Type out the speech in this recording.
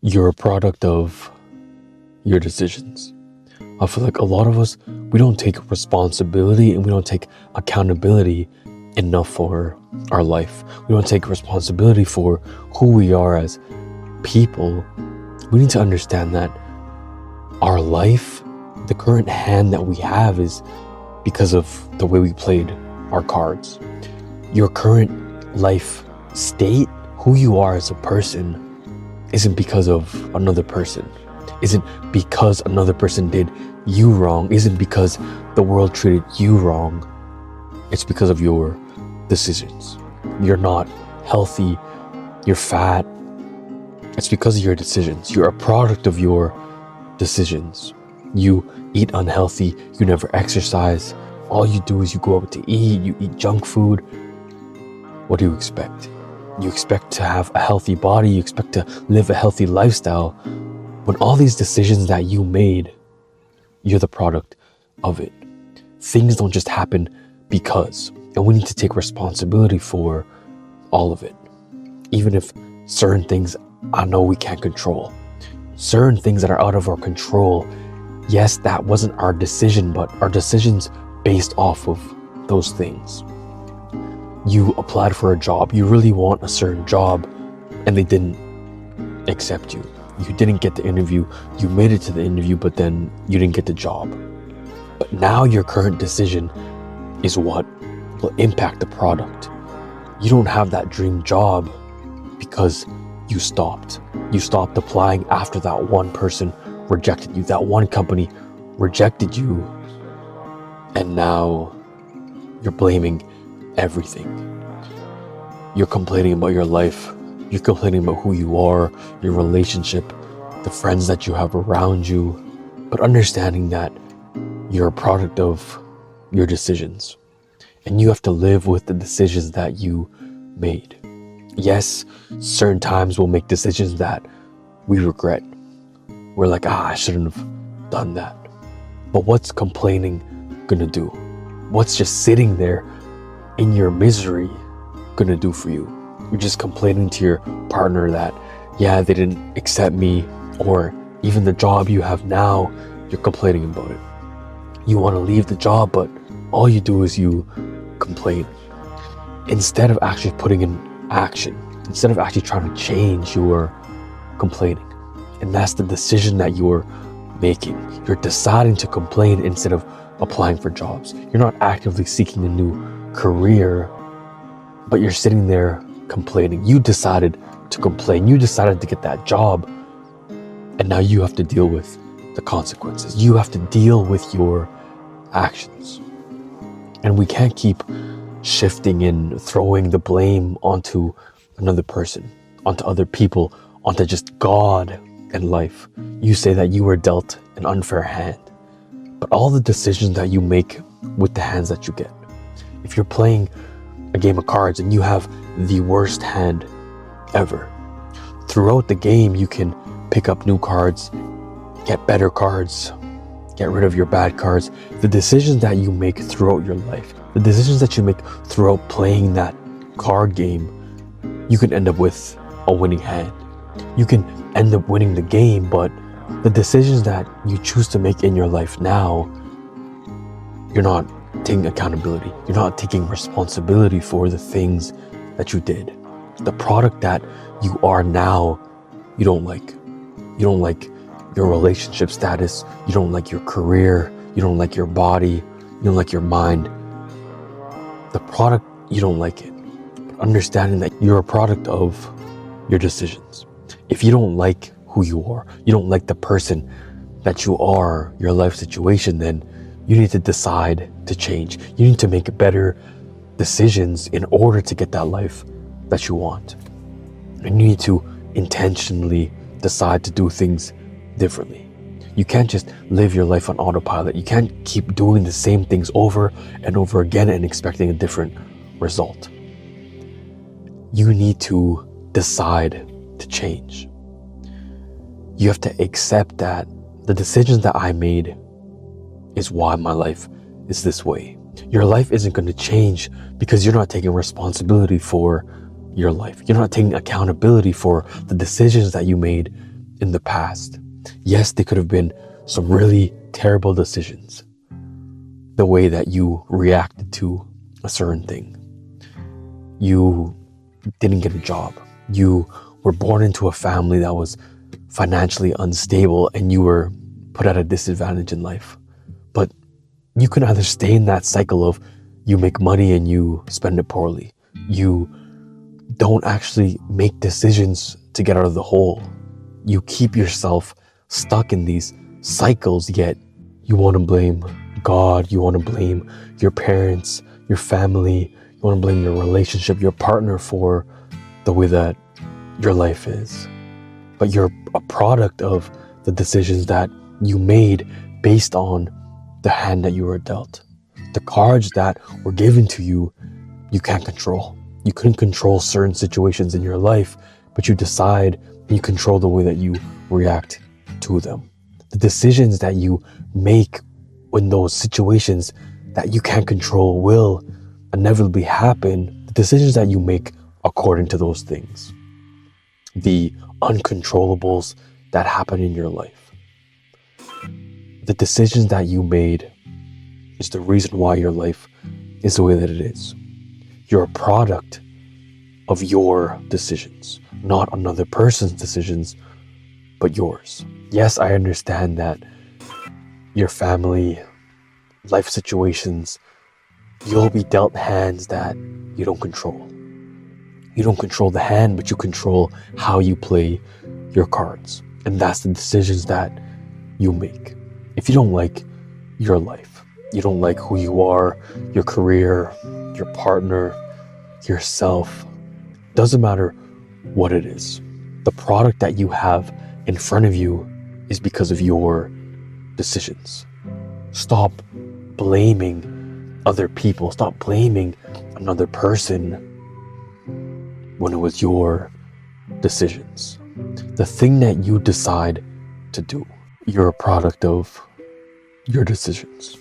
You're a product of your decisions. I feel like a lot of us, we don't take responsibility and we don't take accountability enough for our life. We don't take responsibility for who we are as people. We need to understand that our life, the current hand that we have, is because of the way we played our cards. Your current life state, who you are as a person, isn't because of another person, isn't because another person did you wrong, isn't because the world treated you wrong. It's because of your decisions. You're not healthy, you're fat. It's because of your decisions. You're a product of your decisions. You eat unhealthy, you never exercise. All you do is you go out to eat, you eat junk food. What do you expect? You expect to have a healthy body, you expect to live a healthy lifestyle. When all these decisions that you made, you're the product of it. Things don't just happen because, and we need to take responsibility for all of it. Even if certain things I know we can't control, certain things that are out of our control, yes, that wasn't our decision, but our decisions based off of those things. You applied for a job, you really want a certain job, and they didn't accept you. You didn't get the interview, you made it to the interview, but then you didn't get the job. But now your current decision is what will impact the product. You don't have that dream job because you stopped. You stopped applying after that one person rejected you, that one company rejected you, and now you're blaming everything. You're complaining about your life. You're complaining about who you are, your relationship, the friends that you have around you, but understanding that you're a product of your decisions, and you have to live with the decisions that you made. Yes, certain times we'll make decisions that we regret. We're like, I shouldn't have done that. But what's complaining gonna do? What's just sitting there in your misery gonna do for you? You're just complaining to your partner that, yeah, they didn't accept me, or even the job you have now, you're complaining about it. You want to leave the job, but all you do is you complain. Instead of actually putting in action, instead of actually trying to change, you're complaining. And that's the decision that you're making. You're deciding to complain instead of applying for jobs. You're not actively seeking a new career, but you're sitting there complaining. You decided to complain. You decided to get that job, and now you have to deal with the consequences. You have to deal with your actions. And we can't keep shifting and throwing the blame onto another person, onto other people, onto just God and life. You say that you were dealt an unfair hand, but all the decisions that you make with the hands that you get. If you're playing a game of cards and you have the worst hand ever, throughout the game you can pick up new cards, get better cards, get rid of your bad cards. The decisions that you make throughout your life, the decisions that you make throughout playing that card game, you can end up with a winning hand. You can end up winning the game, but the decisions that you choose to make in your life now, you're not taking accountability. You're not taking responsibility for the things that you did. The product that you are now, you don't like. You don't like your relationship status. You don't like your career. You don't like your body. You don't like your mind. The product, you don't like it. But understanding that you're a product of your decisions. If you don't like who you are, you don't like the person that you are, your life situation, then you need to decide to change. You need to make better decisions in order to get that life that you want. And you need to intentionally decide to do things differently. You can't just live your life on autopilot. You can't keep doing the same things over and over again and expecting a different result. You need to decide to change. You have to accept that the decisions that I made is why my life is this way. Your life isn't going to change because you're not taking responsibility for your life. You're not taking accountability for the decisions that you made in the past. Yes, they could have been some really terrible decisions. The way that you reacted to a certain thing. You didn't get a job. You were born into a family that was financially unstable and you were put at a disadvantage in life. But you can either stay in that cycle of you make money and you spend it poorly. You don't actually make decisions to get out of the hole. You keep yourself stuck in these cycles, yet you want to blame God, you want to blame your parents, your family, you want to blame your relationship, your partner for the way that your life is. But you're a product of the decisions that you made based on the hand that you were dealt. The cards that were given to you, you can't control. You couldn't control certain situations in your life, but you decide and you control the way that you react to them. The decisions that you make in those situations that you can't control will inevitably happen. The decisions that you make according to those things. The uncontrollables that happen in your life. The decisions that you made is the reason why your life is the way that it is. You're a product of your decisions, not another person's decisions, but yours. Yes, I understand that your family, life situations, you'll be dealt hands that you don't control. You don't control the hand, but you control how you play your cards. And that's the decisions that you make. If you don't like your life, you don't like who you are, your career, your partner, yourself, doesn't matter what it is. The product that you have in front of you is because of your decisions. Stop blaming other people. Stop blaming another person when it was your decisions. The thing that you decide to do, you're a product of your decisions.